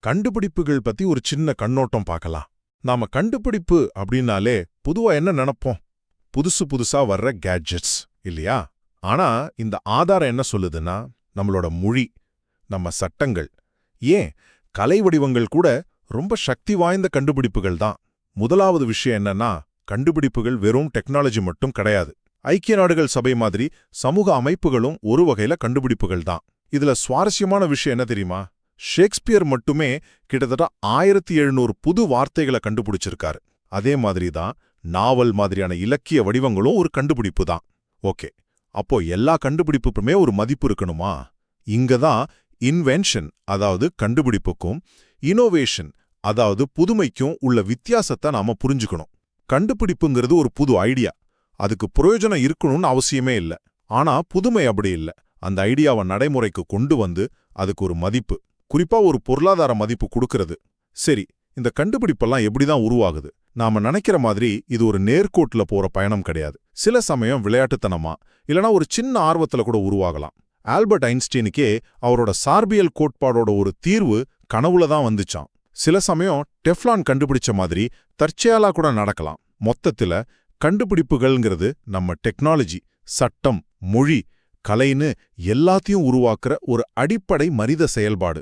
கண்டுபிடிப்புகள் பத்தி ஒரு சின்ன கண்ணோட்டம் பார்க்கலாம். நாம கண்டுபிடிப்பு அப்படின்னாலே பொதுவா என்ன நினைப்போம்? புதுசு புதுசா வர்ற கேட்ஜெட்ஸ் இல்லையா? ஆனா இந்த ஆதாரம் என்ன சொல்லுதுன்னா, நம்மளோட மொழி, நம்ம சட்டங்கள், ஏன் கலை வடிவங்கள் கூட ரொம்ப சக்தி வாய்ந்த கண்டுபிடிப்புகள் தான். முதலாவது விஷயம் என்னன்னா, கண்டுபிடிப்புகள் வெறும் டெக்னாலஜி மட்டும் கிடையாது. ஐக்கிய நாடுகள் சபை மாதிரி சமூக அமைப்புகளும் ஒரு வகையில கண்டுபிடிப்புகள் தான். இதுல சுவாரஸ்யமான விஷயம் என்ன தெரியுமா? ஷேக்ஸ்பியர் மட்டுமே கிட்டத்தட்ட 1700 புது வார்த்தைகளை கண்டுபிடிச்சிருக்காரு. அதே மாதிரி தான் நாவல் மாதிரியான இலக்கிய வடிவங்களும் ஒரு கண்டுபிடிப்பு தான். ஓகே, அப்போ எல்லா கண்டுபிடிப்புக்குமே ஒரு மதிப்பு இருக்கணுமா? இங்க தான் இன்வென்ஷன், அதாவது கண்டுபிடிப்புக்கும், இனோவேஷன், அதாவது புதுமைக்கும் உள்ள வித்தியாசத்தை நாம புரிஞ்சுக்கணும். கண்டுபிடிப்புங்கிறது ஒரு புது ஐடியா. அதுக்கு பிரயோஜனம் இருக்கணும்னு அவசியமே இல்ல. ஆனா புதுமை அப்படி இல்ல. அந்த ஐடியாவை நடைமுறைக்கு கொண்டு வந்து அதுக்கு ஒரு மதிப்பு, குறிப்பா ஒரு பொருளாதார மதிப்பு கொடுக்கறது. சரி, இந்த கண்டுபிடிப்பெல்லாம் எப்படிதான் உருவாகுது? நாம நினைக்கிற மாதிரி இது ஒரு நேர்கோட்டுல போற பயணம் கிடையாது. சில சமயம் விளையாட்டுத்தனமா, இல்லனா ஒரு சின்ன ஆர்வத்துல கூட உருவாகலாம். ஆல்பர்ட் ஐன்ஸ்டீனுக்கே அவரோட சார்பியல் கோட்பாடோட ஒரு தீர்வு கனவுல தான் வந்துச்சான். சில சமயம் டெஃப்லான் கண்டுபிடிச்ச மாதிரி தற்செயலா கூட நடக்கலாம். மொத்தத்துல கண்டுபிடிப்புகள்ங்கிறது நம்ம டெக்னாலஜி, சட்டம், மொழி, கலைன்னு எல்லாத்தையும் உருவாக்குற ஒரு அடிப்படை மனித செயல்பாடு.